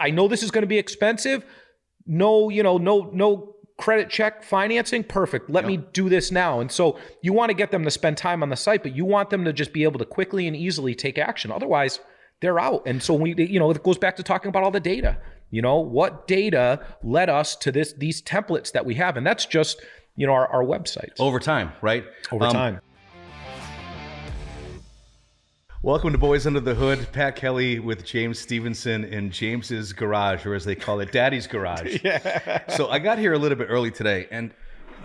I know this is going to be expensive. No, no credit check financing. Perfect. Let me do this now. And so you want to get them to spend time on the site, but you want them to just be able to quickly and easily take action. Otherwise, they're out. And so it goes back to talking about all the data. What data led us to these templates that we have, and that's just our websites over time, right? Over time. Welcome to Boys Under the Hood. Pat Kelly with James Stephenson in James's garage, or as they call it, Daddy's garage. Yeah. So I got here a little bit early today, and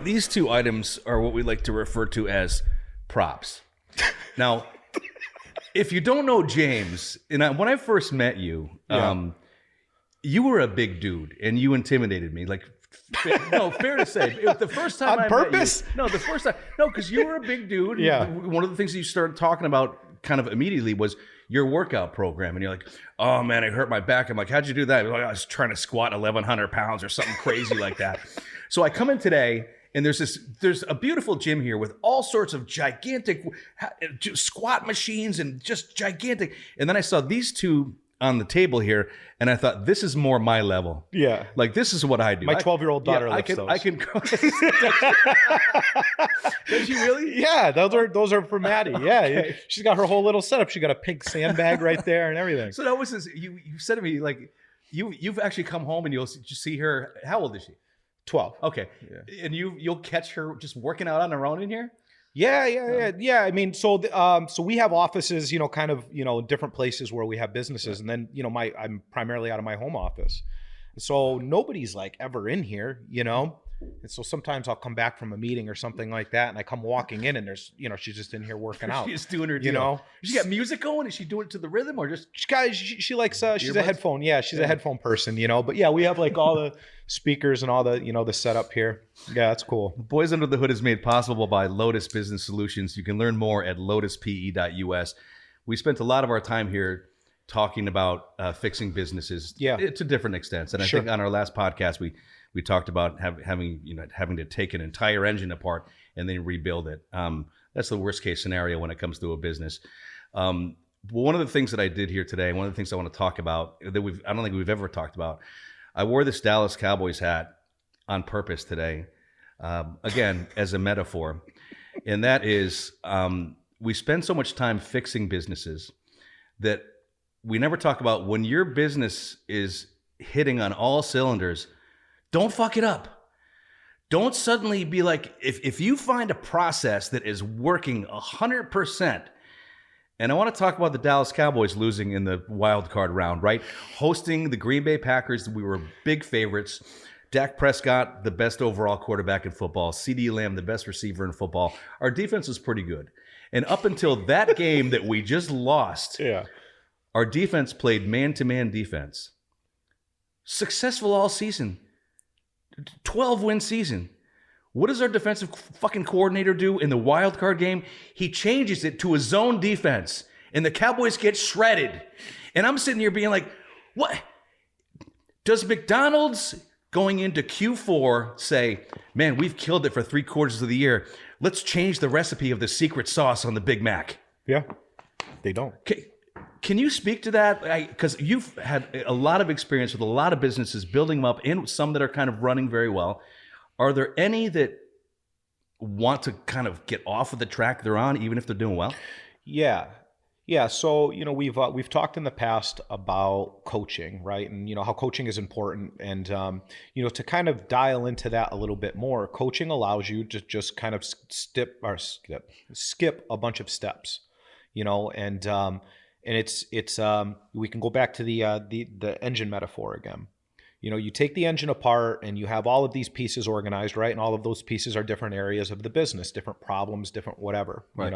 these two items are what we like to refer to as props. Now, if you don't know James, and when I first met you, you were a big dude, and you intimidated me. Like, fair to say. The first time on purpose? The first time. No, because you were a big dude. Yeah. One of the things that you started talking about kind of immediately was your workout program. And you're like, oh man, I hurt my back. I'm like, how'd you do that? Like, I was trying to squat 1,100 pounds or something crazy like that. So I come in today, and there's a beautiful gym here with all sorts of gigantic squat machines and just gigantic. And then I saw these two on the table here, and I thought, this is more my level. Yeah. Like, this is what I do. My 12-year-old daughter lifts those. I can go. Does she really? Yeah, those are for Maddie. Yeah. Okay. She's got her whole little setup. She got a pink sandbag right there and everything. So that was you said to me, like, you've actually come home and you'll just see her. How old is she? 12. Okay. Yeah. And you'll catch her just working out on her own in here? Yeah. I mean, so we have offices, kind of, different places where we have businesses, and then, I'm primarily out of my home office. So nobody's like ever in here, And so sometimes I'll come back from a meeting or something like that, and I come walking in, and there's, she's just in here working out. She's doing her deal. She got music going? Is she doing it to the rhythm, or just? She likes, she's a headphone. Yeah, she's a headphone person, But yeah, we have like all the speakers and all the, the setup here. Yeah, that's cool. Boys Under the Hood is made possible by Lotus Business Solutions. You can learn more at lotuspe.us. We spent a lot of our time here talking about fixing businesses to different extents. And I think on our last podcast, we talked about having to take an entire engine apart and then rebuild it. That's the worst case scenario when it comes to a business. One of the things that I did here today, one of the things I want to talk about that I don't think we've ever talked about, I wore this Dallas Cowboys hat on purpose today, again, as a metaphor. And that is, we spend so much time fixing businesses that we never talk about when your business is hitting on all cylinders. Don't fuck it up. Don't suddenly be like, if you find a process that is working 100%, and I want to talk about the Dallas Cowboys losing in the wild card round, right? Hosting the Green Bay Packers, we were big favorites. Dak Prescott, the best overall quarterback in football. CeeDee Lamb, the best receiver in football. Our defense was pretty good. And up until that game that we just lost, our defense played man-to-man defense. Successful all season. 12-win season. What does our defensive fucking coordinator do in the wild card game? He changes it to a zone defense, and the Cowboys get shredded. And I'm sitting here being like, what? Does McDonald's going into Q4 say, man, we've killed it for 3 quarters of the year. Let's change the recipe of the secret sauce on the Big Mac? Yeah, they don't. Can you speak to that? Because you've had a lot of experience with a lot of businesses, building them up, and some that are kind of running very well. Are there any that want to kind of get off of the track they're on, even if they're doing well? Yeah. So we've talked in the past about coaching, right? And how coaching is important, and to kind of dial into that a little bit more. Coaching allows you to just kind of skip a bunch of steps, and it's we can go back to the engine metaphor again. You take the engine apart and you have all of these pieces organized, right? And all of those pieces are different areas of the business, different problems, different whatever, right.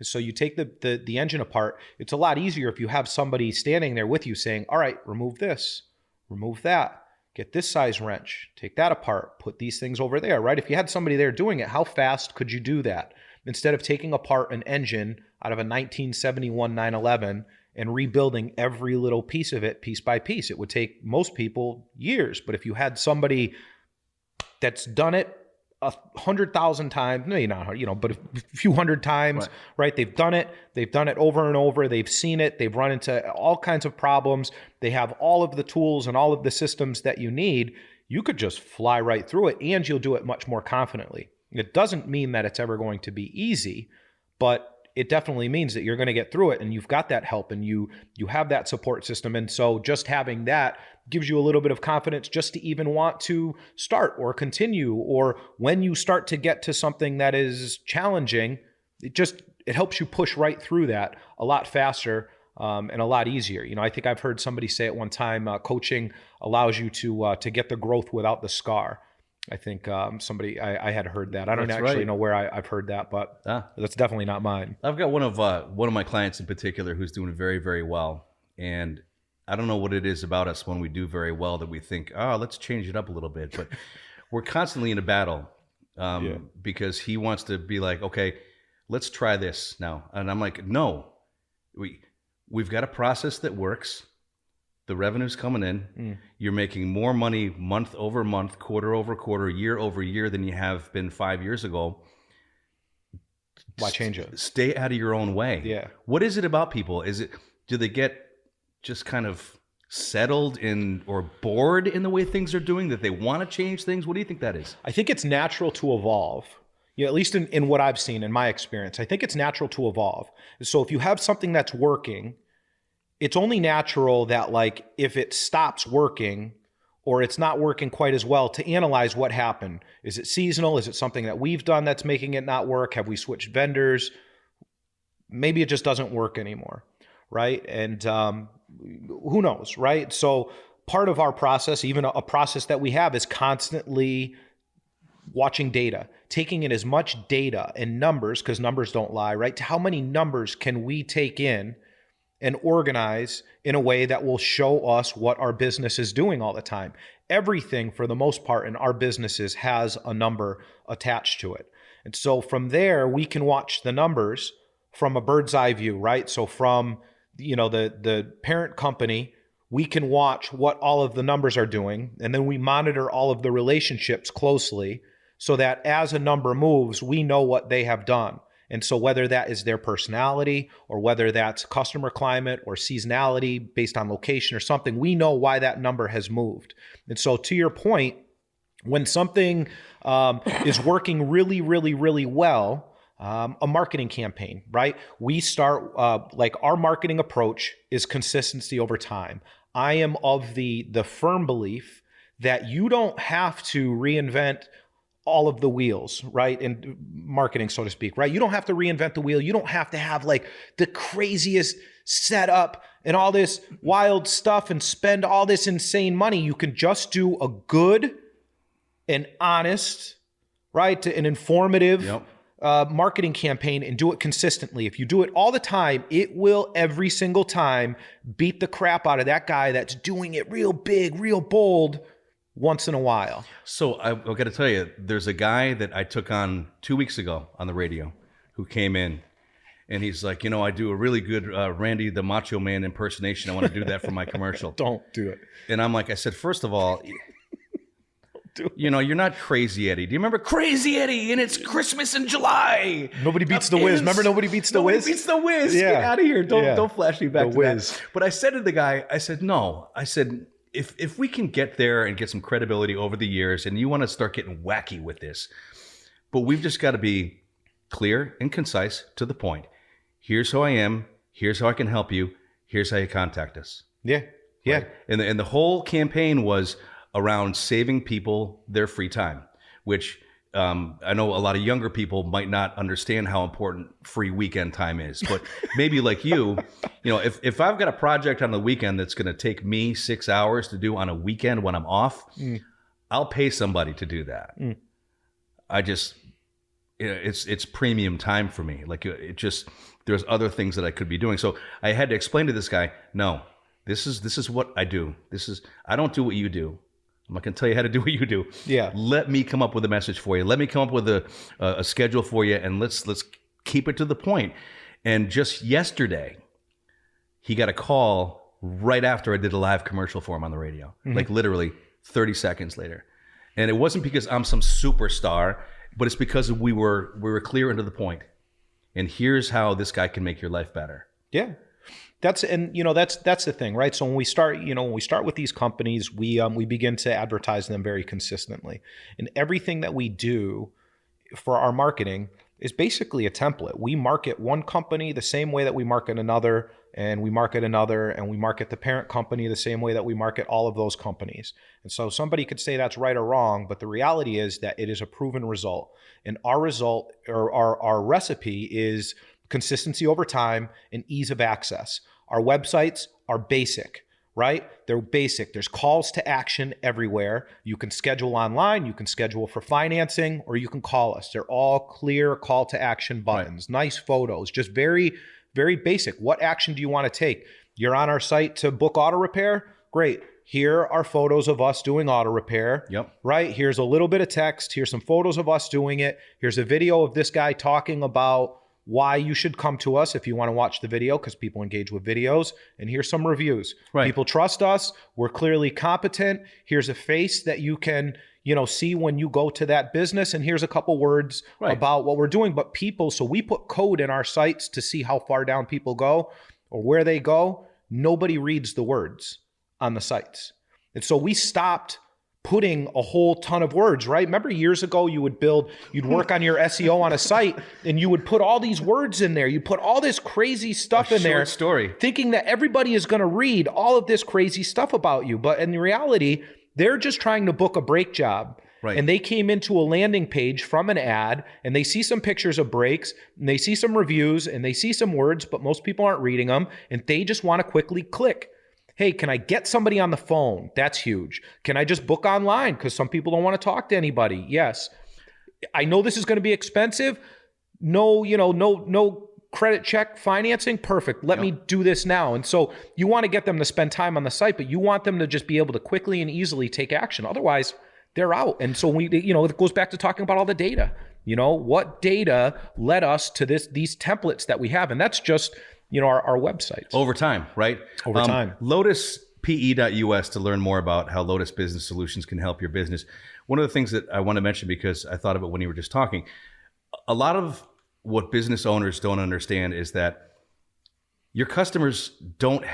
So you take the engine apart. It's a lot easier if you have somebody standing there with you saying, all right, remove this, remove that, get this size wrench, take that apart, put these things over there, right? If you had somebody there doing it, how fast could you do that? Instead of taking apart an engine out of a 1971 911 and rebuilding every little piece of it piece by piece, it would take most people years. But if you had somebody that's done it 100,000 times, maybe not, but a few hundred times, right? They've done it over and over. They've seen it. They've run into all kinds of problems. They have all of the tools and all of the systems that you need. You could just fly right through it, and you'll do it much more confidently. It doesn't mean that it's ever going to be easy, but it definitely means that you're going to get through it, and you've got that help, and you have that support system. And so just having that gives you a little bit of confidence just to even want to start or continue, or when you start to get to something that is challenging, it helps you push right through that a lot faster and a lot easier. I think I've heard somebody say at one time, coaching allows you to get the growth without the scar. I think I had heard that. I don't actually know where I've heard that, but that's definitely not mine. I've got one of my clients in particular who's doing very, very well, and I don't know what it is about us when we do very well that we think, let's change it up a little bit. But we're constantly in a battle because he wants to be like, okay, let's try this now, and I'm like, no, we've got a process that works. The revenue's coming in. You're making more money month over month, quarter over quarter, year over year than you have been 5 years ago. Why change it? Stay out of your own way. Yeah. What is it about people? Do they get just kind of settled in or bored in the way things are doing that they want to change things? What do you think that is? I think it's natural to evolve. At least in what I've seen in my experience, I think it's natural to evolve. So if you have something that's working, it's only natural that if it stops working or it's not working quite as well, to analyze what happened. Is it seasonal? Is it something that we've done that's making it not work? Have we switched vendors? Maybe it just doesn't work anymore, right? And who knows, right? So part of our process, even a process that we have, is constantly watching data, taking in as much data and numbers, because numbers don't lie, right? To how many numbers can we take in and organize in a way that will show us what our business is doing all the time. Everything, for the most part, in our businesses has a number attached to it. And so from there, we can watch the numbers from a bird's eye view, right? So from the parent company, we can watch what all of the numbers are doing, and then we monitor all of the relationships closely so that as a number moves, we know what they have done. And so whether that is their personality or whether that's customer climate or seasonality based on location or something, we know why that number has moved. And so to your point, when something is working really, really, really well, a marketing campaign, right? We start our marketing approach is consistency over time. I am of the firm belief that you don't have to reinvent all of the wheels, right? In marketing, so to speak, right? You don't have to reinvent the wheel. You don't have to have the craziest setup and all this wild stuff and spend all this insane money. You can just do a good and honest, right? An informative marketing campaign and do it consistently. If you do it all the time, it will every single time beat the crap out of that guy that's doing it real big, real bold once in a while. So I've got to tell you, there's a guy that I took on 2 weeks ago on the radio who came in, and he's like, I do a really good Randy the Macho Man impersonation. I want to do that for my commercial. Don't do it. And I'm like, I said, first of all, you're not Crazy Eddie. Do you remember Crazy Eddie? And it's Christmas in July. Nobody beats the Wiz. Remember Nobody Beats the Wiz? Nobody beats the Wiz. Yeah. Get out of here. Don't flash me back to Wiz. That. But I said to the guy, I said, no. I said, if we can get there and get some credibility over the years, and you want to start getting wacky with this, but we've just got to be clear and concise to the point. Here's who I am. Here's how I can help you. Here's how you contact us. Yeah. Yeah. Right? And the whole campaign was around saving people their free time, which I know a lot of younger people might not understand how important free weekend time is, but maybe like if I've got a project on the weekend that's going to take me 6 hours to do on a weekend when I'm off, I'll pay somebody to do that. I just, it's premium time for me. There's other things that I could be doing. So I had to explain to this guy, no, this is what I do. I don't do what you do. I'm not going to tell you how to do what you do. Yeah. Let me come up with a message for you. Let me come up with a schedule for you, and let's keep it to the point. And just yesterday, he got a call right after I did a live commercial for him on the radio, like literally 30 seconds later. And it wasn't because I'm some superstar. But it's because we were clear and to the point. And here's how this guy can make your life better. Yeah. That's the thing, right? So when we start with these companies, we begin to advertise them very consistently. And everything that we do for our marketing is basically a template. We market one company the same way that we market another, and we market another, and we market the parent company the same way that we market all of those companies. And so somebody could say that's right or wrong, but the reality is that it is a proven result. And our result, or our recipe, is consistency over time and ease of access. Our websites are basic, right? They're basic. There's calls to action everywhere. You can schedule online, you can schedule for financing, or you can call us. They're all clear call to action buttons, nice photos, just very, very basic. What action do you want to take? You're on our site to book auto repair? Great. Here are photos of us doing auto repair. Yep. Right? Here's a little bit of text. Here's some photos of us doing it. Here's a video of this guy talking about why you should come to us if you want to watch the video, because people engage with videos. And here's some reviews. Right. People trust us. We're clearly competent. Here's a face that you can, see when you go to that business. And here's a couple words about what we're doing. But so we put code in our sites to see how far down people go or where they go. Nobody reads the words on the sites. And so we stopped putting a whole ton of words, right? Remember years ago, you'd work on your SEO on a site and you would put all these words in there. You put all this crazy stuff in there, thinking that everybody is going to read all of this crazy stuff about you. But in reality, they're just trying to book a brake job. Right. And they came into a landing page from an ad and they see some pictures of brakes and they see some reviews and they see some words, but most people aren't reading them and they just want to quickly click. Hey, can I get somebody on the phone? That's huge. Can I just book online? Because some people don't want to talk to anybody. Yes. I know this is going to be expensive. No credit check financing. Perfect. Let me do this now. And so you want to get them to spend time on the site, but you want them to just be able to quickly and easily take action. Otherwise, they're out. And so it goes back to talking about all the data. What data led us to these templates that we have? And that's just our websites. Over time, right? Over time. LotusPE.us to learn more about how Lotus Business Solutions can help your business. One of the things that I want to mention, because I thought of it when you were just talking, a lot of what business owners don't understand is that your customers don't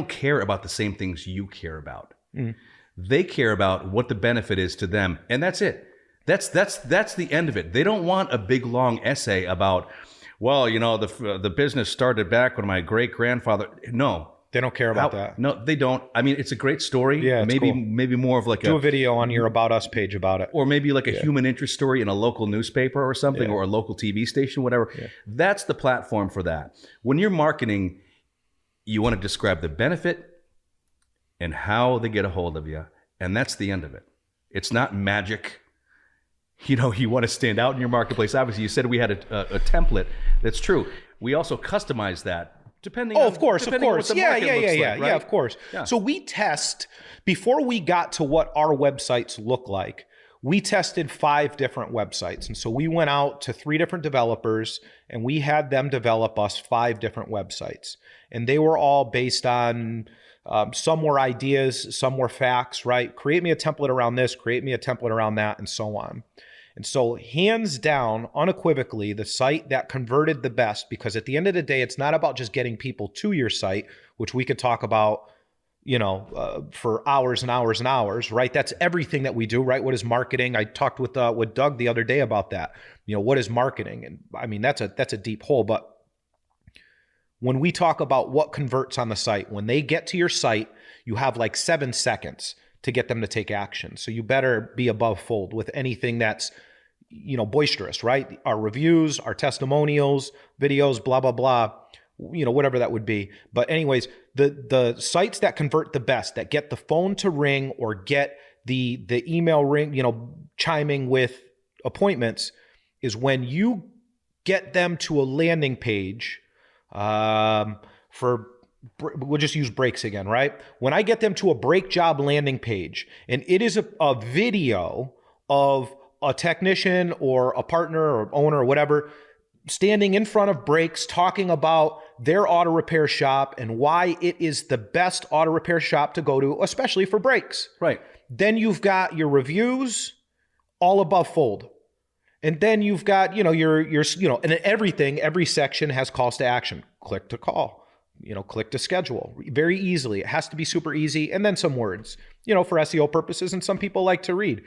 care about the same things you care about. Mm. They care about what the benefit is to them, and that's it. That's the end of it. They don't want a big long essay about, well, the business started back when my great-grandfather. No. They don't care about that. No, they don't. I mean, it's a great story. Yeah, it's maybe cool. Maybe more of like do a video on your About Us page about it. Or maybe like a human interest story in a local newspaper or something, or a local TV station, whatever. Yeah. That's the platform for that. When you're marketing, you want to describe the benefit and how they get a hold of you. And that's the end of it. It's not magic. You want to stand out in your marketplace. Obviously, you said we had a template. That's true. We also customize that depending on... Of course. What the market looks like, right? Yeah, of course. Yeah. So we test, before we got to what our websites look like, we tested 5 different websites. And so we went out to 3 different developers and we had them develop us 5 different websites. And they were all based on... some were ideas, some were facts, right? Create me a template around this, create me a template around that, and so on. And so hands down, unequivocally, the site that converted the best, because at the end of the day, it's not about just getting people to your site, which we could talk about, for hours and hours and hours, right? That's everything that we do, right? What is marketing? I talked with Doug the other day about that. What is marketing? And I mean, that's a deep hole, but when we talk about what converts on the site, when they get to your site, you have like 7 seconds to get them to take action. So you better be above fold with anything that's, boisterous, right? Our reviews, our testimonials, videos, blah, blah, blah, whatever that would be. But anyways, the sites that convert the best, that get the phone to ring or get the email ring, chiming with appointments, is when you get them to a landing page. We'll just use brakes again, right? When I get them to a brake job landing page and it is a video of a technician or a partner or owner or whatever standing in front of brakes talking about their auto repair shop and why it is the best auto repair shop to go to, especially for brakes. Right. Then you've got your reviews, all above fold. And then you've got, your, and every section has calls to action. Click to call, click to schedule very easily. It has to be super easy. And then some words, for SEO purposes. And some people like to read,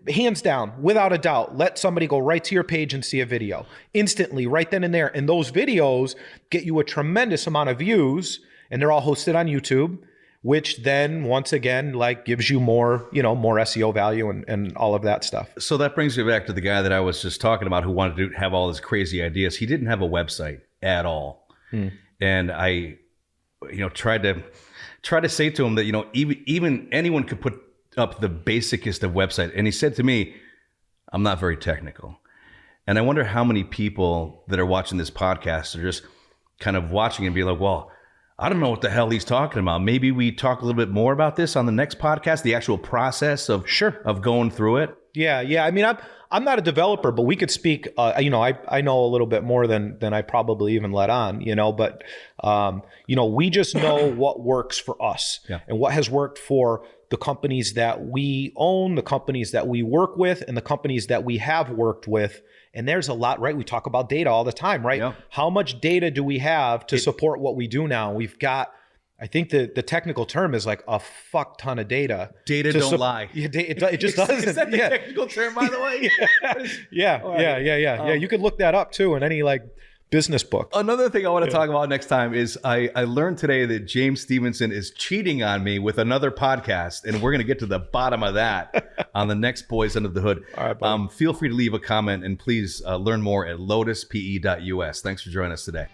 hands down, without a doubt, let somebody go right to your page and see a video instantly, right then and there. And those videos get you a tremendous amount of views, and they're all hosted on YouTube, which then once again, like, gives you more, more SEO value and all of that stuff. So that brings me back to the guy that I was just talking about who wanted to have all his crazy ideas. He didn't have a website at all. And I, tried to say to him that, even anyone could put up the basicest of website. And he said to me, I'm not very technical. And I wonder how many people that are watching this podcast are just kind of watching and be like, well, I don't know what the hell he's talking about. Maybe we talk a little bit more about this on the next podcast, the actual process of going through it. Yeah. I mean, I'm not a developer, but we could speak, I know a little bit more than I probably even let on, but, we just know what works for us and what has worked for the companies that we own, the companies that we work with, and the companies that we have worked with. And there's a lot, right? We talk about data all the time, right? Yeah. How much data do we have to support what we do now? We've got, I think the technical term is like a fuck ton of data. Data don't lie. Yeah, it just doesn't. Is that the technical term, by the way? Yeah. You could look that up too in any business book. Another thing I want to talk about next time is I learned today that James Stephenson is cheating on me with another podcast, and we're going to get to the bottom of that on the next Boys Under the Hood. All right, feel free to leave a comment, and please learn more at lotuspe.us. Thanks for joining us today.